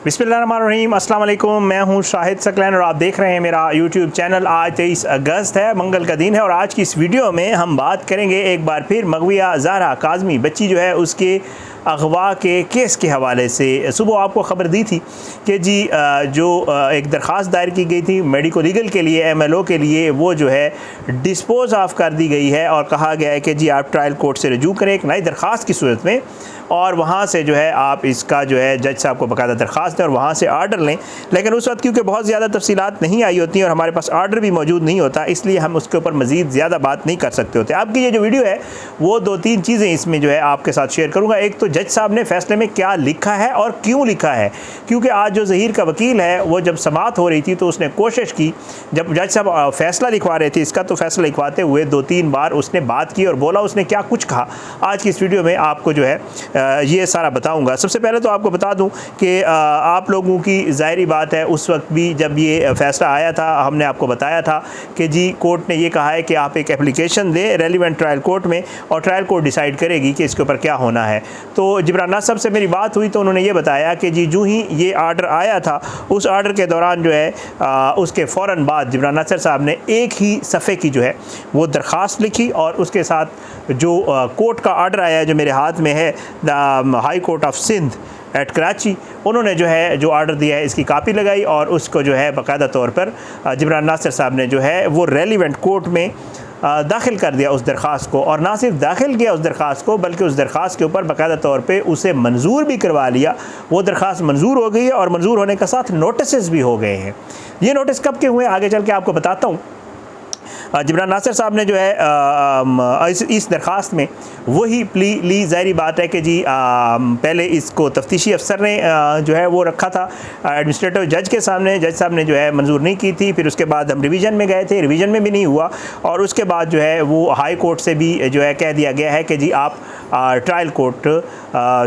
बिस्मिल्लाहिर्रहमानिर्रहीम, अस्सलाम वालेकुम। मैं हूं शाहिद सकलैन और आप देख रहे हैं मेरा यूट्यूब चैनल। आज 23 अगस्त है, मंगल का दिन है और आज की इस वीडियो में हम बात करेंगे एक बार फिर मगविया ज़हरा काज़मी बच्ची जो है उसके अगवा के केस के हवाले से। सुबह आपको ख़बर दी थी कि जी जो एक दरख्वास्त दायर की गई थी मेडिको लीगल के लिए, MLO के लिए, वो जो है डिस्पोज़ ऑफ कर दी गई है और कहा गया है कि जी आप ट्रायल कोर्ट से रजू करें एक नई दरख्वास्त की सूरत में और वहाँ से जो है आप इसका जो है जज साहब को बाकायदा दरख्वास्त दें और वहाँ से आर्डर लें। लेकिन उस वक्त क्योंकि बहुत ज़्यादा तफसीलात नहीं आई होती और हमारे पास आर्डर भी मौजूद नहीं होता, इसलिए हम उसके ऊपर मज़ीद ज़्यादा बात नहीं कर सकते होते। आपकी ये जो वीडियो है वो 2-3 चीज़ें इसमें जो है आपके साथ शेयर करूँगा। एक तो जज साहब ने फ़ैसले में क्या लिखा है और क्यों लिखा है, क्योंकि आज जो ज़हीर का वकील है वो जब समाअत हो रही थी तो उसने कोशिश की, जब जज साहब फ़ैसला लिखवा रहे थे इसका, तो फ़ैसला लिखवाते हुए 2-3 बार उसने बात की और बोला उसने क्या कुछ कहा। आज की इस वीडियो में आपको जो है ये सारा बताऊंगा। सबसे पहले तो आपको बता दूं कि आप लोगों की ज़ाहिरी बात है उस वक्त भी जब ये फ़ैसला आया था हमने आपको बताया था कि जी कोर्ट ने ये कहा है कि आप एक एप्लीकेशन दें रेलिवेंट ट्रायल कोर्ट में और ट्रायल कोर्ट डिसाइड करेगी कि इसके ऊपर क्या होना है। तो जिब्रान नाज़र साहब से मेरी बात हुई तो उन्होंने ये बताया कि जी जो ही ये आर्डर आया था उस आर्डर के दौरान जो है उसके फ़ौरन बाद जिब्रान नाज़र साहब ने एक ही सफ़े की जो है वो दरख्वास्त लिखी और उसके साथ जो कोर्ट का आर्डर आया है जो मेरे हाथ में है, the High Court of Sindh at Karachi, उन्होंने जो है जो आर्डर दिया है इसकी कापी लगाई और उसको जो है बाकायदा तौर पर जिब्रान नाज़र साहब ने जो है वो रेलिवेंट कोर्ट में दाखिल कर दिया उस दरख्वास्त को। और ना सिर्फ दाखिल किया उस दरख्वास्त को बल्कि उस दरख्वास्त के ऊपर बाकायदा तौर पे उसे मंजूर भी करवा लिया। वो दरख्वास्त मंजूर हो गई है और मंजूर होने के साथ नोटिस भी हो गए हैं। ये नोटिस कब के हुए आगे चल के आपको बताता हूँ। जिब्रान नाज़र साहब ने जो है इस दरख्वास्त में वही प्ली ली। ज़ाहिरी बात है कि जी पहले इसको तफ्तीशी अफसर ने जो है वो रखा था एडमिनिस्ट्रेटिव जज के सामने, जज साहब ने जो है मंजूर नहीं की थी। फिर उसके बाद हम रिवीजन में गए थे, रिवीजन में भी नहीं हुआ और उसके बाद जो है वो हाई कोर्ट से भी जो है कह दिया गया है कि जी आप ट्रायल कोर्ट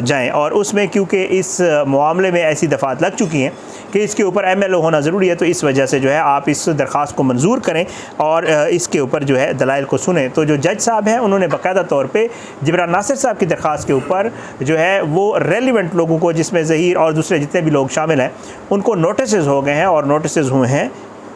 जाएं। और उसमें क्योंकि इस मामले में ऐसी दफ़ात लग चुकी हैं कि इसके ऊपर MLO होना ज़रूरी है, तो इस वजह से जो है आप इस दरख्वास्त को मंजूर करें और इसके ऊपर जो है दलाइल को सुने। तो जो जज साहब हैं उन्होंने बाकायदा तौर पे जिब्रान नाज़र साहब की दरख्वास्त के ऊपर जो है वो रेलिवेंट लोगों को, जिसमें ज़हीर और दूसरे जितने भी लोग शामिल हैं, उनको नोटिस हो गए हैं और नोटिस हुए हैं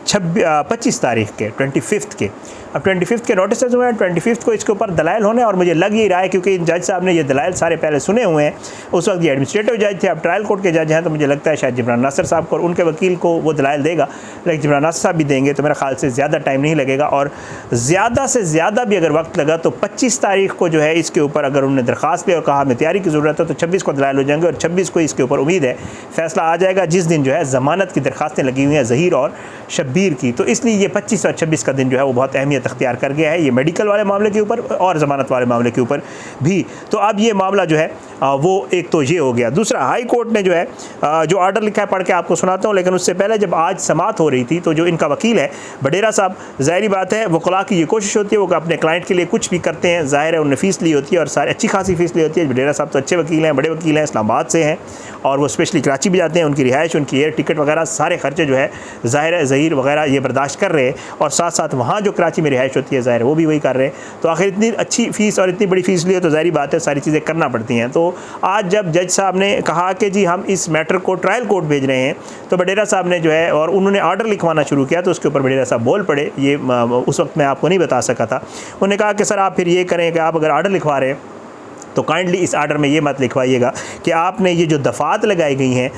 25 तारीख के 25 के। अब 25 के नोटिस हुए हैं, 25 को इसके ऊपर दलाइल होने और मुझे लग ही रहा है क्योंकि जज साहब ने ये दलाइल सारे पहले सुने हुए हैं। उस वक्त ये एडमिनिस्ट्रेटिव जज थे, अब ट्रायल कोर्ट के जज हैं, तो मुझे लगता है शायद जिब्रान नाज़र साहब को और उनके वकील को वो दलाइल देगा। लेकिन जिब्रान नाज़र साहब भी देंगे तो मेरे ख्याल से ज़्यादा टाइम नहीं लगेगा और ज़्यादा से ज़्यादा भी अगर वक्त लगा तो 25 तारीख को जो है इसके ऊपर अगर उन्होंने दरख्वास्त दी और कहा हमें तैयारी की ज़रूरत है तो 26 को दलाइल हो जाएंगे और 26 को इसके ऊपर उम्मीद है फ़ैसला आ जाएगा, जिस दिन जो है ज़मानत की दरख्वास्तें लगी हुई हैं ज़हीर और शब्बीर की। तो इसलिए ये 25 और 26 का दिन जो है वो बहुत अहमियत अख्तियार कर गया है, ये मेडिकल वाले मामले के ऊपर और ज़मानत वाले मामले के ऊपर भी। तो अब ये मामला जो है वो एक तो ये हो गया। दूसरा, हाई कोर्ट ने जो है जो आर्डर लिखा है पढ़ के आपको सुनाता हूँ, लेकिन उससे पहले जब आज समाअत हो रही थी तो जो इनका वकील है बडेरा साहब, ज़ाहिरी बात है वकला की ये कोशिश होती है वो अपने क्लाइंट के लिए कुछ भी करते हैं, ज़ाहिर है उन्होंने फ़ीस ली होती है और सारी अच्छी खासी फ़ीस ली होती है। बडेरा साहब तो अच्छे वकील हैं, बड़े वकील हैं, इस्लामाबाद से हैं और वो स्पेशली कराची भी जाते हैं, उनकी रिहाइश, उनकी एयर टिकट वगैरह सारे खर्चे जो है ज़ाहिर है ज़हीर वगैरह ये बर्दाश्त कर रहे हैं और साथ साथ वहाँ जो कराची में रिहाइश होती है ज़ाहिर वो भी वही कर रहे हैं। तो आखिर इतनी अच्छी फ़ीस और इतनी बड़ी फ़ीस लिए तो ज़ाहिरी बात है सारी चीज़ें करना पड़ती हैं। तो आज जब जज साहब ने कहा कि जी हम इस मैटर को ट्रायल कोर्ट भेज रहे हैं तो बडेरा साहब ने जो है और उन्होंने आर्डर लिखवाना शुरू किया तो उसके ऊपर बडेरा साहब बोल पड़े। ये उस वक्त मैं आपको नहीं बता सका था। उन्होंने कहा कि सर आप फिर ये करें कि आप अगर आर्डर लिखवा रहे हैं तो काइंडली इस आर्डर में ये मत लिखवाइएगा कि आपने ये जो दफ़ात लगाई गई हैं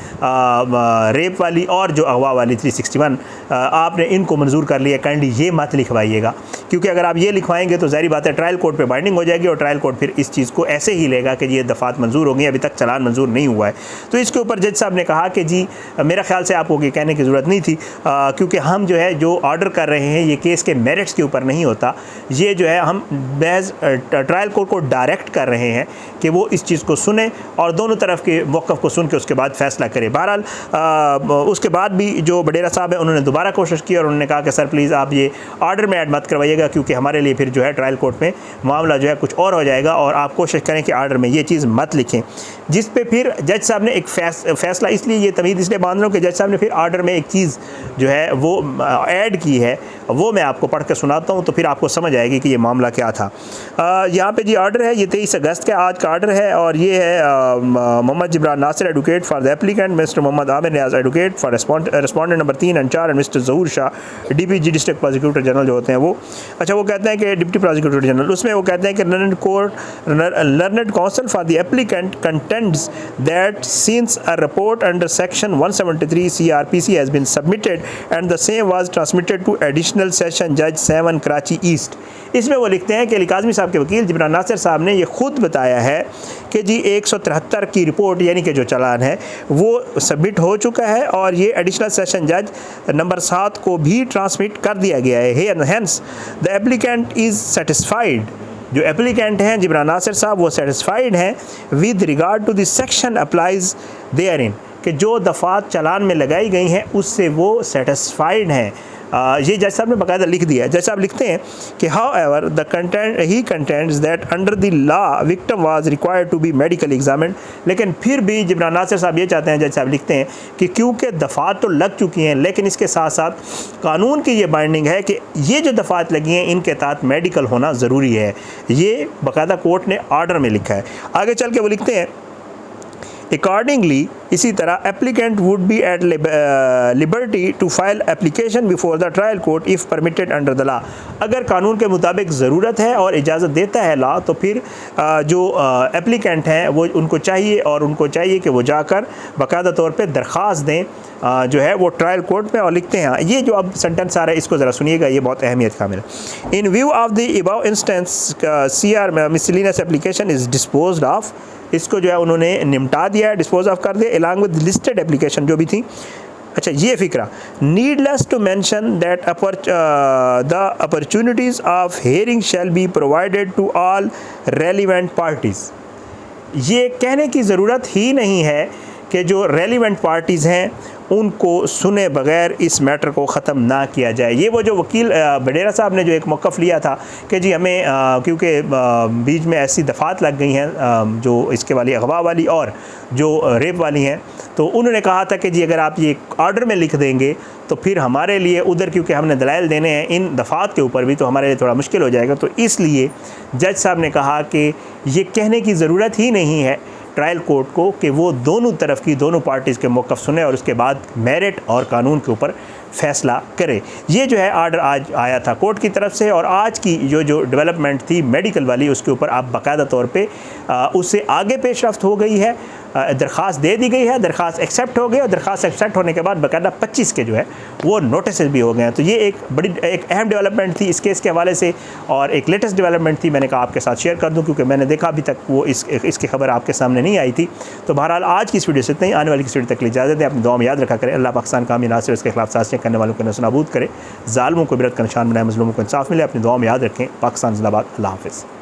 रेप वाली और जो अगवा वाली 361 आपने इनको मंजूर कर लिया, काइंडली ये मत लिखवाइएगा, क्योंकि अगर आप ये लिखवाएंगे तो ज़ाहिर बात है ट्रायल कोर्ट पे बाइंडिंग हो जाएगी और ट्रायल कोर्ट फिर इस चीज़ को ऐसे ही लेगा कि ये दफ़ात मंजूर हो गई, अभी तक चलान मंजूर नहीं हुआ है। तो इसके ऊपर जज साहब ने कहा कि जी मेरा ख्याल से आपको ये कहने की ज़रूरत नहीं थी क्योंकि हम जो है जो आर्डर कर रहे हैं ये केस के मेरिट्स के ऊपर नहीं होता, ये जो है हम महज ट्रायल कोर्ट को डायरेक्ट कर रहे हैं कि वो इस चीज़ को सुने और दोनों तरफ के मौक़िफ़ को सुन के उसके बाद फ़ैसला करे। बहरहाल उसके बाद भी जो बडेरा साहब है उन्होंने दोबारा कोशिश की और उन्होंने कहा कि सर प्लीज़ आप ये आर्डर में ऐड मत करवाइएगा क्योंकि हमारे लिए फिर जो है ट्रायल कोर्ट में मामला जो है कुछ और हो जाएगा और आप कोशिश करें कि आर्डर में ये चीज़ मत लिखें। जिस पे फिर जज साहब ने एक फ़ैसला, इसलिए ये तमीज़ इसलिए बांध रहा हूँ कि जज साहब ने फिर आर्डर में एक चीज़ जो है वो ऐड की है, वो मैं आपको पढ़ के सुनाता हूँ तो फिर आपको समझ आएगी कि ये मामला क्या था। यहाँ पे जी आर्डर है, ये 23 अगस्त का है आज का आर्डर है और ये है Mohammad Jibran Nasir advocate for the applicant, mister Mohammad Aamir Niaz advocate for respondent number 3 और 4 and mister Zahoor Shah DPG district prosecutor general जो होते हैं वो। अच्छा, वो कहते हैं कि डिप्टी प्रोसिक्यूटर जनरल, उसमें वो कहते हैं कि learned counsel for the applicant contends that since a report under section 173 CRPC has been submitted and the same was transmitted to additional session जज 7 कराची ईस्ट। इसमें वो लिखते हैं कि अली काज़मी साहब के वकील जिब्रान नासिर साहब ने ये ख़ुद बताया है कि जी 173 की रिपोर्ट यानी कि जो चालान है वो सबमिट हो चुका है और ये एडिशनल सेशन जज नंबर 7 को भी ट्रांसमिट कर दिया गया है। Hence the applicant is satisfied, जो एप्लीकेंट हैं जिब्रान नासिर साहब वो सेटिस्फाइड हैं with regard to the section applies therein, कि जो दफ़ात चालान में लगाई गई हैं उससे वो सेटिस्फाइड हैं। ये जज साहब ने बाकायदा लिख दिया है। जज साहब लिखते हैं कि however the content he contends that under the law victim was required to be medical examined, लेकिन फिर भी जिब्रान नासिर साहब ये चाहते हैं, जज साहब लिखते हैं कि क्योंकि दफ़ात तो लग चुकी हैं लेकिन इसके साथ साथ कानून की ये बाइंडिंग है कि ये जो दफ़ात लगी हैं इनके तहत मेडिकल होना ज़रूरी है। ये बाकायदा कोर्ट ने आर्डर में लिखा है। आगे चल के वो लिखते हैं अकॉर्डिंगली इसी तरह applicant would be at liberty to file application before the trial court if permitted under the law. अगर कानून के मुताबिक ज़रूरत है और इजाज़त देता है लॉ तो फिर जो एप्लीकेंट हैं वो उनको चाहिए कि वो जाकर बाकायदा तौर पे दरख्वास्त दें जो है वो ट्रायल कोर्ट में। और लिखते हैं ये जो अब सेंटेंस आ रहा है इसको ज़रा सुनिएगा, ये बहुत अहमियत का है। इन view of the above instance CR miscellaneous application is disposed of, इसको जो है उन्होंने निपटा दिया, डिस्पोज ऑफ कर दिया अलॉन्ग विद लिस्टेड एप्लीकेशन जो भी थी। अच्छा, ये फ़िक्रा needless to mention that the opportunities of hearing shall be provided to all relevant parties. ये कहने की ज़रूरत ही नहीं है कि जो रेलिवेंट पार्टीज़ हैं उनको सुने बगैर इस मैटर को ख़त्म ना किया जाए। ये वो जो वकील बडेरा साहब ने जो एक मौक़िफ़ लिया था कि जी हमें क्योंकि बीच में ऐसी दफ़ात लग गई हैं जो इसके वाली अगवा वाली और जो रेप वाली हैं, तो उन्होंने कहा था कि जी अगर आप ये आर्डर में लिख देंगे तो फिर हमारे लिए उधर क्योंकि हमने दलाइल देने हैं इन दफ़ात के ऊपर भी तो हमारे लिए थोड़ा मुश्किल हो जाएगा। तो इसलिए जज साहब ने कहा कि ये कहने की ज़रूरत ही नहीं है ट्रायल कोर्ट को कि वो दोनों तरफ की दोनों पार्टीज़ के मौक़िफ़ सुने और उसके बाद मेरिट और कानून के ऊपर फ़ैसला करे। ये जो है आर्डर आज आया था कोर्ट की तरफ से और आज की जो डेवलपमेंट थी मेडिकल वाली उसके ऊपर आप बाकायदा तौर पे उससे आगे पेशरफ्त हो गई है, दरख्वास्त दे दी गई है, दरख्वास्त एक्सेप्ट हो गई और दरख्वास्त एक्सेप्ट होने के बाद बाकायदा 25 के जो है वो नोटिस भी हो गए हैं। तो ये एक अहम डेवलपमेंट थी इस केस के हवाले से और एक लेटेस्ट डेवलपमेंट थी, मैंने कहा आपके साथ शेयर कर दूं क्योंकि मैंने देखा अभी तक वो इसकी खबर आपके सामने नहीं आई थी। तो बहरहाल आज की इस वीडियो से इतना ही, आने वाली किस वीडियो तक इजाज़त है। अपनी दुआ में याद रखा करें। अल्लाह पाकिस्तान कामी नासिर इसके खिलाफ साजिशें करने वालों को नस्ल नाबूद करे, ज़ालिमों को इबरत का निशान बनाए, मज़लूमों को इंसाफ मिले। अपनी दुआ में याद रखें। पाकिस्तान ज़िंदाबाद। अल्लाह हाफ़िज़।